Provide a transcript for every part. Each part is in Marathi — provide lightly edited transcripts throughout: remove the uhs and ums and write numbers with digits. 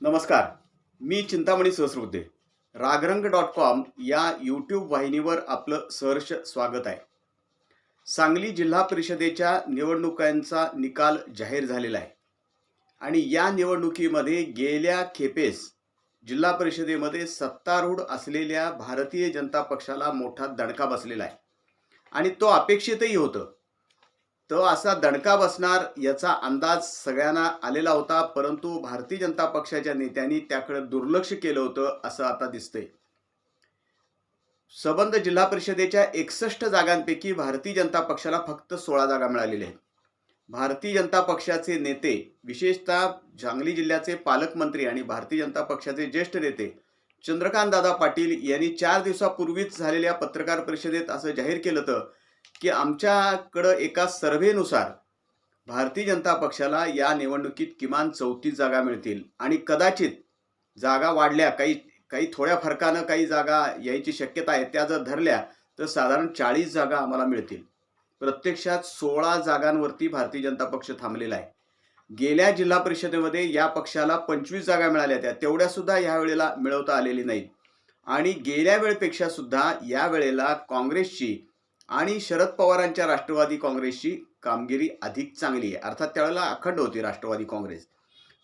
नमस्कार. मी चिंतामणी सहस्रबुद्धे. रागरंग.com या यूट्यूब वाहिनीवर आपलं सहर्ष स्वागत आहे. सांगली जिल्हा परिषदेच्या निवडणुकांचा निकाल जाहीर झालेला आहे आणि या निवडणुकीमध्ये गेल्या खेपेस जिल्हा परिषदेमध्ये सत्तारूढ असलेल्या भारतीय जनता पक्षाला मोठा दणका बसलेला आहे आणि तो अपेक्षितही होतं. तो असा दणका बसणार याचा अंदाज सगळ्यांना आलेला होता, परंतु भारतीय जनता पक्षाच्या नेत्यांनी त्याकडे दुर्लक्ष केलं होतं असं आता दिसतंय. संबंध जिल्हा परिषदेच्या 61 जागांपैकी भारतीय जनता पक्षाला फक्त 16 जागा मिळालेल्या आहेत. भारतीय जनता पक्षाचे नेते, विशेषतः सांगली जिल्ह्याचे पालकमंत्री आणि भारतीय जनता पक्षाचे ज्येष्ठ नेते चंद्रकांत दादा पाटील यांनी 4 दिवसापूर्वीच झालेल्या पत्रकार परिषदेत असं जाहीर केलं होतं की आमच्याकडं एका सर्व्हेनुसार भारतीय जनता पक्षाला या निवडणुकीत किमान 34 जागा मिळतील आणि कदाचित जागा वाढल्या, काही काही थोड्या फरकानं काही जागा यायची शक्यता आहे, त्या जर धरल्या तर साधारण 40 जागा आम्हाला मिळतील. प्रत्यक्षात 16 जागांवरती भारतीय जनता पक्ष थांबलेला आहे. गेल्या जिल्हा परिषदेमध्ये या पक्षाला 25 जागा मिळाल्या त्या, तेवढ्या सुद्धा या वेळेला मिळवता आलेली नाहीत. आणि गेल्या वेळेपेक्षा सुद्धा या वेळेला काँग्रेसची आणि शरद पवारांच्या राष्ट्रवादी काँग्रेसची कामगिरी अधिक चांगली आहे. अर्थात त्यावेळेला अखंड होती राष्ट्रवादी काँग्रेस.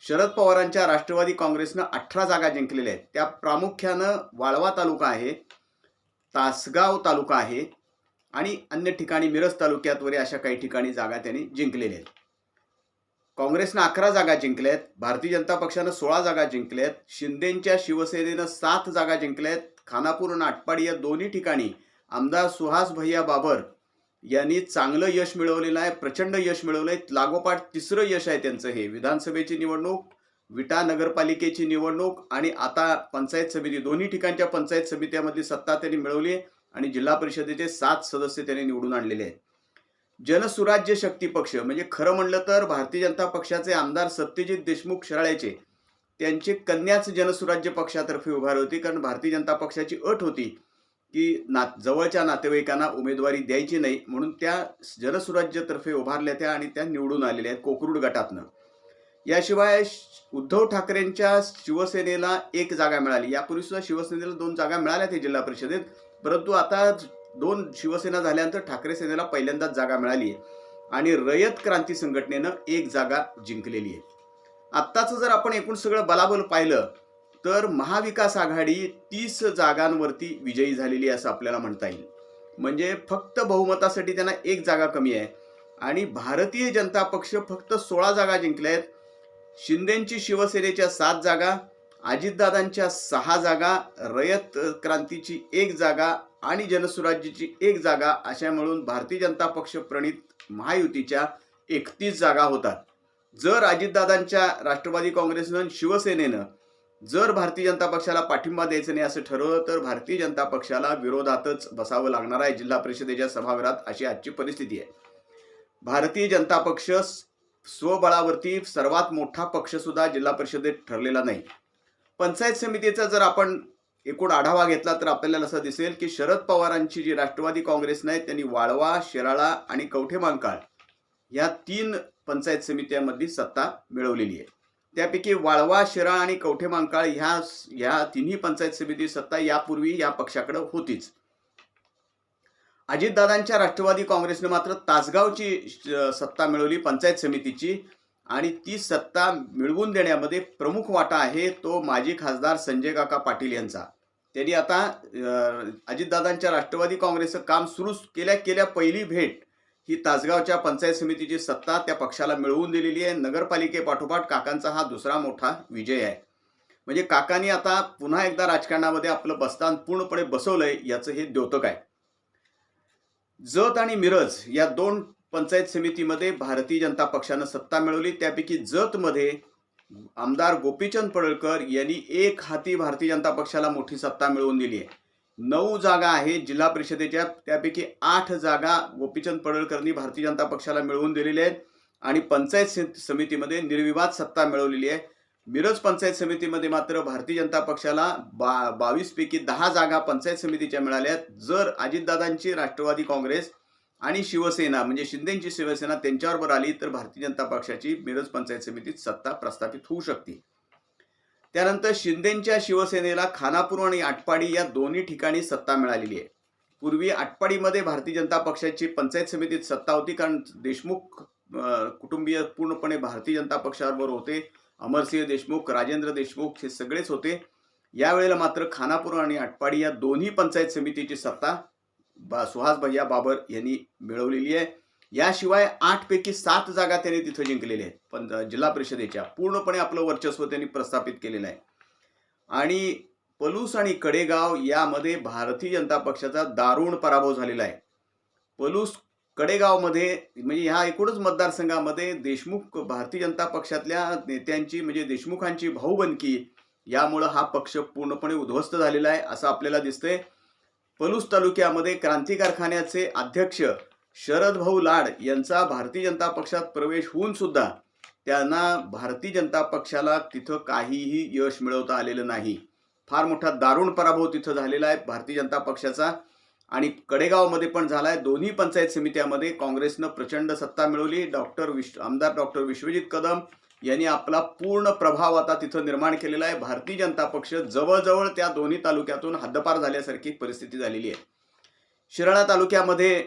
शरद पवारांच्या राष्ट्रवादी काँग्रेसनं 18 जागा जिंकलेल्या आहेत. त्या प्रामुख्यानं वाळवा तालुका आहे, तासगाव तालुका आहे आणि अन्य ठिकाणी मिरज तालुक्यात वगैरे अशा काही ठिकाणी जागा त्यांनी जिंकलेल्या आहेत. काँग्रेसनं 11 जागा जिंकल्यात, भारतीय जनता पक्षानं 16 जागा जिंकल्यात, शिंदेंच्या शिवसेनेनं 7 जागा जिंकल्यात. खानापूर आणि आटपाडी या दोन्ही ठिकाणी आमदार सुहास भैया बाबर यांनी चांगलं यश मिळवलेलं आहे, प्रचंड यश मिळवलंय. लागोपाठ तिसरं यश आहे त्यांचं. हे विधानसभेची निवडणूक, विटा नगरपालिकेची निवडणूक आणि आता पंचायत समिती, दोन्ही ठिकाणच्या पंचायत समित्यामधली सत्ता त्यांनी मिळवली आणि जिल्हा परिषदेचे 7 सदस्य त्यांनी निवडून आणलेले आहेत. जनसुराज्य शक्ती पक्ष म्हणजे खरं म्हणलं तर भारतीय जनता पक्षाचे आमदार सत्यजित देशमुख शिराळ्याचे, त्यांची कन्याच जनसुराज्य पक्षातर्फे उभारली होती. कारण भारतीय जनता पक्षाची अट होती की जवळच्या नातेवाईकांना उमेदवारी द्यायची नाही, म्हणून त्या जनसुराज्यतर्फे उभारल्या त्या आणि त्या निवडून आलेल्या आहेत कोकरूड गटातनं. याशिवाय उद्धव ठाकरेंच्या शिवसेनेला 1 जागा मिळाली. यापूर्वी सुद्धा शिवसेनेला 2 जागा मिळाल्या त्या जिल्हा परिषदेत, परंतु आता 2 शिवसेना झाल्यानंतर ठाकरे सेनेला पहिल्यांदाच जागा मिळाली आहे आणि रयत क्रांती संघटनेनं 1 जागा जिंकलेली आहे. आत्ताचं जर आपण एकूण सगळं बलाबल पाहिलं तर महाविकास आघाडी 30 जागांवरती विजयी झालेली असं आपल्याला म्हणता येईल. म्हणजे फक्त बहुमतासाठी त्यांना 1 जागा कमी आहे आणि भारतीय जनता पक्ष फक्त 16 जागा जिंकल्या आहेत. शिंदेंची शिवसेनेच्या 7 जागा, अजितदादांच्या 6 जागा, रयत क्रांतीची 1 जागा आणि जनसुराज्याची 1 जागा, अशा मिळून भारतीय जनता पक्ष प्रणित महायुतीच्या 31 जागा होतात. जर अजितदादांच्या राष्ट्रवादी काँग्रेसनं शिवसेनेनं जर भारतीय जनता पक्षाला पाठिंबा द्यायचं नाही असं ठरवलं तर भारतीय जनता पक्षाला विरोधातच बसावं लागणार आहे जिल्हा परिषदेच्या सभागृहात, अशी आजची परिस्थिती आहे. भारतीय जनता पक्ष स्वबळावरती सर्वात मोठा पक्ष सुद्धा जिल्हा परिषदेत ठरलेला नाही. पंचायत समितीचा जर आपण एकूण आढावा घेतला तर आपल्याला असं दिसेल की शरद पवारांची जी राष्ट्रवादी काँग्रेस नाही, त्यांनी वाळवा, शिराळा आणि कवठेमहांकाळ या 3 पंचायत समित्यांमध्ये सत्ता मिळवलेली आहे. त्यापैकी वाळवा, शिराळा आणि कवठेमहांकाळ ह्या तिन्ही पंचायत समिती सत्ता यापूर्वी या पक्षाकडे होतीच. अजितदादांच्या राष्ट्रवादी काँग्रेसने मात्र तासगावची सत्ता मिळवली पंचायत समितीची आणि ती सत्ता मिळवून देण्यामध्ये प्रमुख वाटा आहे तो माजी खासदार संजय काका पाटील यांचा. त्यांनी आता अजितदादांच्या राष्ट्रवादी काँग्रेसचं काम सुरू केल्या पहिली भेट ही तासगावच्या पंचायत समितीची सत्ता त्या पक्षाला मिळवून दिलेली आहे. नगरपालिकेपाठोपाठ काकांचा हा दुसरा मोठा विजय आहे. म्हणजे काकांनी आता पुन्हा एकदा राजकारणामध्ये आपलं बस्तान पूर्णपणे बसवलंय, याचं हे द्योतक आहे. जत आणि मिरज या 2 पंचायत समितीमध्ये भारतीय जनता पक्षानं सत्ता मिळवली. त्यापैकी जतमध्ये आमदार गोपीचंद पडळकर यांनी 1 हाती भारतीय जनता पक्षाला मोठी सत्ता मिळवून दिली आहे. 9 जागा आहेत जिल्हा परिषदेच्या, त्यापैकी 8 जागा गोपीचंद पडळकरांनी भारतीय जनता पक्षाला मिळवून दिलेल्या आहेत आणि पंचायत समितीमध्ये निर्विवाद सत्ता मिळवलेली आहे. मिरज पंचायत समितीमध्ये मात्र भारतीय जनता पक्षाला 22 पैकी 10 जागा पंचायत समितीच्या मिळाल्या. जर अजितदादांची राष्ट्रवादी काँग्रेस आणि शिवसेना म्हणजे शिंदेंची शिवसेना त्यांच्याबरोबर आली तर भारतीय जनता पक्षाची मिरज पंचायत समितीत सत्ता प्रस्थापित होऊ शकते. त्यानंतर शिंदेंच्या शिवसेनेला खानापूर आणि आटपाडी या दोन्ही ठिकाणी सत्ता मिळालेली आहे. पूर्वी आटपाडीमध्ये भारतीय जनता पक्षाची पंचायत समितीत सत्ता होती, कारण देशमुख कुटुंबीय पूर्णपणे भारतीय जनता पक्षाबरोबर होते. अमरसिंह देशमुख, राजेंद्र देशमुख हे सगळेच होते. यावेळेला मात्र खानापूर आणि आटपाडी या दोन्ही पंचायत समितीची सत्ता सुहास भैया बाबर यांनी मिळवलेली आहे. याशिवाय 8 पैकी 7 जागा त्यांनी तिथं जिंकलेल्या आहेत. पण जिल्हा परिषदेच्या पूर्णपणे आपलं वर्चस्व त्यांनी प्रस्थापित केलेलं आहे. आणि पलूस आणि कडेगाव यामध्ये भारतीय जनता पक्षाचा दारुण पराभव झालेला आहे. पलूस कडेगावमध्ये म्हणजे ह्या एकूणच मतदारसंघामध्ये देशमुख भारतीय जनता पक्षातल्या नेत्यांची म्हणजे देशमुखांची भाऊबंदकी यामुळं हा पक्ष पूर्णपणे उद्ध्वस्त झालेला आहे असं आपल्याला दिसतंय. पलूस तालुक्यामध्ये क्रांती कारखान्याचे अध्यक्ष शरद भाऊ लाड यांचा भारतीय जनता पक्षात प्रवेश होऊन सुद्धा त्यांना भारतीय जनता पक्षाला तिथं काहीही यश मिळवता आलेलं नाही. फार मोठा दारुण पराभव तिथं झालेला आहे भारतीय जनता पक्षाचा. आणि कडेगावमध्ये पण झालाय. दोन्ही पंचायत समित्यामध्ये काँग्रेसनं प्रचंड सत्ता मिळवली. आमदार डॉक्टर विश्वजित कदम यांनी आपला पूर्ण प्रभाव आता तिथं निर्माण केलेला आहे. भारतीय जनता पक्ष जवळजवळ त्या दोन्ही तालुक्यातून हद्दपार झाल्यासारखी परिस्थिती झालेली आहे. शिराळा तालुक्यामध्ये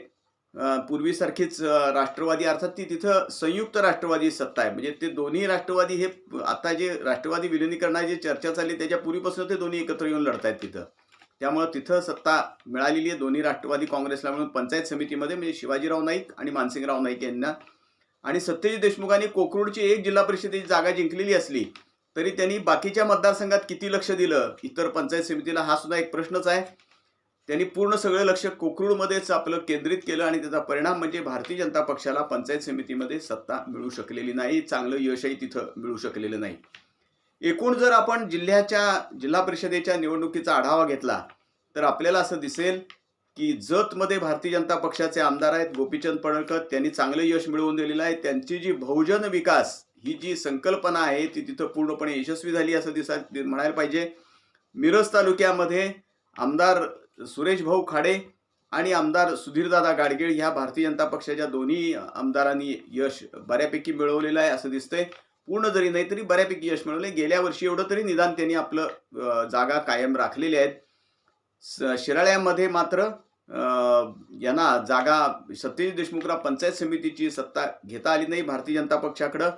पूर्वीसारखीच राष्ट्रवादी अर्थात ती तिथं संयुक्त राष्ट्रवादी सत्ता आहे. म्हणजे ते दोन्ही राष्ट्रवादी हे आता जे राष्ट्रवादी विलिनीकरणाची चर्चा चालली त्याच्या पूर्वीपासून ते दोन्ही एकत्र येऊन लढतायत तिथं. त्यामुळे तिथं सत्ता मिळालेली आहे दोन्ही राष्ट्रवादी काँग्रेसला मिळून पंचायत समितीमध्ये, म्हणजे शिवाजीराव नाईक आणि मानसिंगराव नाईक यांना. आणि सत्यजित देशमुखांनी कोकरूडची एक जिल्हा परिषदेची जागा जिंकलेली असली तरी त्यांनी बाकीच्या मतदारसंघात किती लक्ष दिलं इतर पंचायत समितीला हा सुद्धा एक प्रश्नच आहे. त्यांनी पूर्ण सगळं लक्ष कोकरूडमध्येच आपलं केंद्रित केलं आणि त्याचा परिणाम म्हणजे भारतीय जनता पक्षाला पंचायत समितीमध्ये सत्ता मिळू शकलेली नाही. चांगलं यशही तिथं मिळू शकलेलं नाही. एकूण जर आपण जिल्हा परिषदेच्या निवडणुकीचा आढावा घेतला तर आपल्याला असं दिसेल की जतमध्ये भारतीय जनता पक्षाचे आमदार आहेत गोपीचंद पडळकर, त्यांनी चांगलं यश मिळवून दिलेलं आहे. त्यांची जी बहुजन विकास ही जी संकल्पना आहे ती तिथं पूर्णपणे यशस्वी झाली असं म्हणायला पाहिजे. मिरज तालुक्यामध्ये आमदार सुरेश भाऊ खाडे आणि आमदार सुधीरदादा गाडगीळ ह्या भारतीय जनता पक्षाच्या दोन्ही आमदारांनी यश बऱ्यापैकी मिळवलेलं आहे असं दिसतंय. पूर्ण जरी नाही तरी बऱ्यापैकी यश मिळवले. गेल्या वर्षी एवढं तरी निदान त्यांनी आपलं जागा कायम राखलेली आहेत. शिराळ्यामध्ये मात्र यांना जागा सत्यजित देशमुखला पंचायत समितीची सत्ता घेता आली नाही भारतीय जनता पक्षाकडं.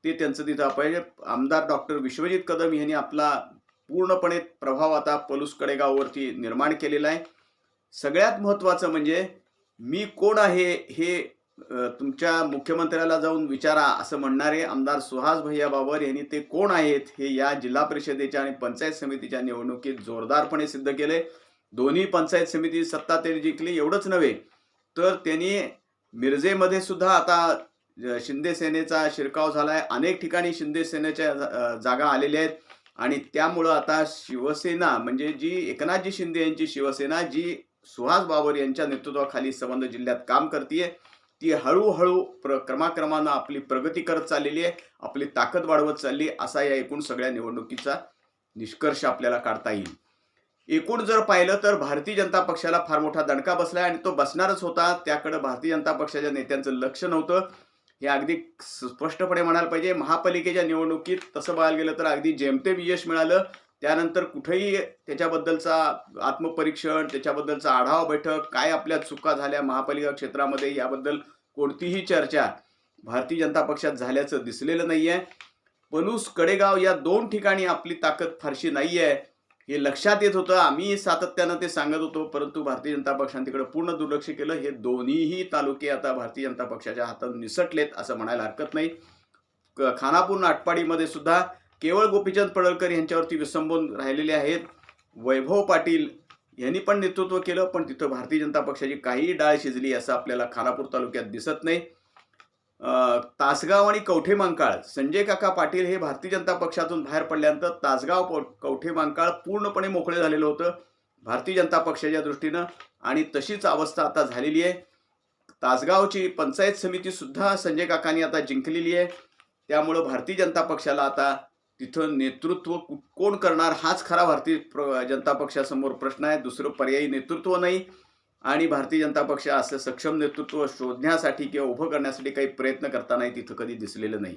ते त्यांचं तिथं अपयश. आमदार डॉक्टर विश्वजित कदम यांनी आपला पूर्णपणे प्रभाव आता पलूस कडेगाववरती निर्माण केलेला आहे. सगळ्यात महत्त्वाचं म्हणजे मी कोण आहे हे तुमच्या मुख्यमंत्र्याला जाऊन विचारा असं म्हणणारे आमदार सुहास भैया बाबर यांनी ते कोण आहेत हे या जिल्हा परिषदेच्या आणि पंचायत समितीच्या निवडणुकीत जोरदारपणे सिद्ध केले. दोन्ही पंचायत समिती सत्ता त्यांनी जिंकली. एवढंच नव्हे तर त्यांनी मिरजेमध्ये सुद्धा आता शिंदे सेनेचा शिरकाव झालाय. अनेक ठिकाणी शिंदे सेनेच्या जागा आलेल्या आहेत आणि त्यामुळं आता शिवसेना म्हणजे जी एकनाथजी शिंदे यांची शिवसेना जी सुहास बाबर यांच्या नेतृत्वाखाली संबंध जिल्ह्यात काम करते ती हळूहळू क्रमाक्रमानं आपली प्रगती करत चाललेली आहे, आपली ताकद वाढवत चालली असा या एकूण सगळ्या निवडणुकीचा निष्कर्ष आपल्याला काढता येईल. एकूण जर पाहिलं तर भारतीय जनता पक्षाला फार मोठा दणका बसलाय आणि तो बसणारच होता. त्याकडे भारतीय जनता पक्षाच्या नेत्यांचं लक्ष नव्हतं हे अगदी स्पष्टपणे म्हणायला पाहिजे. महापालिकेच्या निवडणुकीत तसं बघायला गेलं तर अगदी जेमतेम यश मिळालं. त्यानंतर कुठेही त्याच्याबद्दलचा आत्मपरीक्षण, त्याच्याबद्दलचा आढावा बैठक, काय आपल्या चुका झाल्या महापालिका क्षेत्रामध्ये याबद्दल कोणतीही चर्चा भारतीय जनता पक्षात झाल्याचं दिसलेलं नाहीये. पलूस कडेगाव या दोन ठिकाणी आपली ताकद फारशी नाहीये हे लक्षात येत होतं. आम्ही सातत्यानं ते सांगत होतो, परंतु भारतीय जनता पक्षाने तिकडे पूर्ण दुर्लक्ष केलं. हे दोन्हीही तालुके आता भारतीय जनता पक्षाच्या हातातून निसटलेत असं म्हणायला हरकत नाही. खानापूर आटपाडीमध्ये सुद्धा केवळ गोपीचंद पडळकर यांच्यावरती विसंबून राहिलेले आहेत. वैभव पाटील यांनी पण नेतृत्व केलं पण तिथं भारतीय जनता पक्षाची काहीही डाळ शिजली असं आपल्याला खानापूर तालुक्यात दिसत नाही. तासगाव आणि कवठे मांकाळ संजय काका पाटील हे भारतीय जनता पक्षातून बाहेर पडल्यानंतर तासगाव कवठे मांकाळ पूर्णपणे मोकळे झालेलं होतं भारतीय जनता पक्षाच्या दृष्टीनं आणि तशीच अवस्था आता झालेली आहे. तासगावची पंचायत समिती सुद्धा संजय काकांनी आता जिंकलेली आहे. त्यामुळं भारतीय जनता पक्षाला आता तिथं नेतृत्व कोण करणार हाच खरा भारतीय जनता पक्षासमोर प्रश्न आहे. दुसरं पर्यायी नेतृत्व नाही आणि भारतीय जनता पक्ष असं सक्षम नेतृत्व शोधण्यासाठी किंवा उभं करण्यासाठी काही प्रयत्न करताना तिथं कधी दिसलेलं नाही.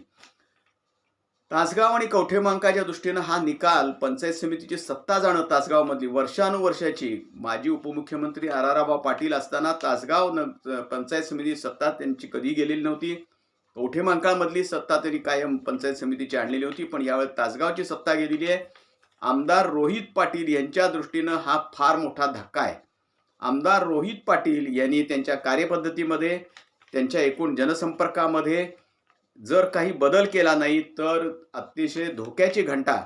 तासगाव आणि कवठेमहांकाळच्या दृष्टीनं हा निकाल पंचायत समितीची सत्ता जाणं तासगावमधली वर्षानुवर्षाची माजी उपमुख्यमंत्री आराराबा पाटील असताना पंचायत समिती सत्ता त्यांची कधी गेलेली नव्हती. कवठेमहांकाळमधली सत्ता तरी कायम पंचायत समितीची आणलेली होती, पण यावेळी तासगावची सत्ता गेलेली आहे. आमदार रोहित पाटील यांच्या दृष्टीनं हा फार मोठा धक्का आहे. आमदार रोहित पाटील यांनी त्यांच्या कार्यपद्धतीमध्ये, त्यांच्या एकूण जनसंपर्कामध्ये जर काही बदल केला नाही तर अतिशय धोक्याची घंटा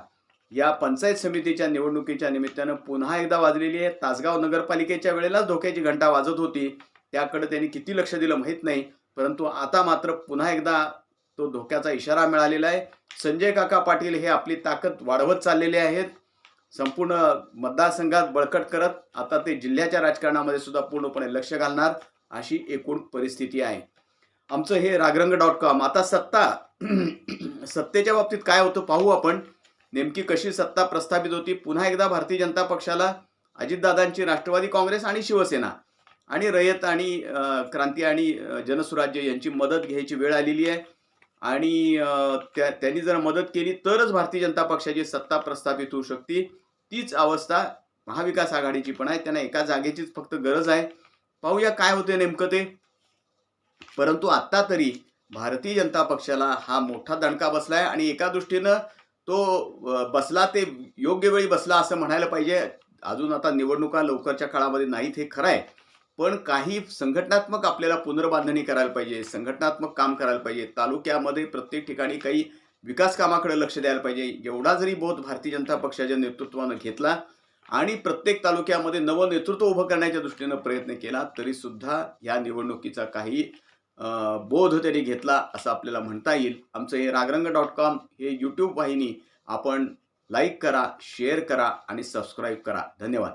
या पंचायत समितीच्या निवडणुकीच्या निमित्तानं पुन्हा एकदा वाजलेली आहे. तासगाव नगरपालिकेच्या वेळेलाच धोक्याची घंटा वाजत होती, त्याकडे त्यांनी किती लक्ष दिलं माहीत नाही, परंतु आता मात्र पुन्हा एकदा तो धोक्याचा इशारा मिळालेला आहे. संजय काका पाटील हे आपली ताकद वाढवत चाललेले आहेत, संपूर्ण मतदारसंघात बळकट करत आता ते जिल्ह्याच्या राजकारणामध्ये सुद्धा पूर्णपणे लक्ष घालणार अशी एकूण परिस्थिती आहे. आमचं हे रागरंग.com. आता सत्तेच्या बाबतीत काय होतं पाहू आपण, नेमकी कशी सत्ता प्रस्थापित होती. पुन्हा एकदा भारतीय जनता पक्षाला अजितदादांची राष्ट्रवादी काँग्रेस आणि शिवसेना आणि रयत आणि क्रांती आणि जनसुराज्य यांची मदत घ्यायची वेळ आलेली आहे आणि त्यांनी जर मदत केली तरच भारतीय जनता पक्षाची सत्ता प्रस्थापित होऊ शकते. तीच अवस्था महाविकास आघाडीची पण आहे. त्यांना एका जागेचीच फक्त गरज आहे. पाहूया काय होते नेमकं ते. परंतु आता तरी भारतीय जनता पक्षाला हा मोठा दणका बसलाय आणि एका दृष्टीनं तो बसला ते योग्य वेळी बसला असं म्हणायला पाहिजे. अजून आता निवडणुका लवकरच्या काळामध्ये नाहीत हे खरं आहे, पण काही संघटनात्मक आपल्याला पुनर्बांधणी करायला पाहिजे, संघटनात्मक काम करायला पाहिजे. तालुक्यामध्ये प्रत्येक ठिकाणी काही विकास कामाकडे लक्ष द्यायला पाहिजे. एवढा जरी बोध भारतीय जनता पक्षाच्या नेतृत्वानं घेतला आणि प्रत्येक तालुक्यामध्ये नवं नेतृत्व उभं करण्याच्या दृष्टीनं प्रयत्न केला तरी सुद्धा या निवडणुकीचा काही बोध त्यांनी घेतला असं आपल्याला म्हणता येईल. आमचं हे रागरंग.com हे यूट्यूब वाहिनी आपण लाईक करा, शेअर करा आणि सबस्क्राईब करा. धन्यवाद.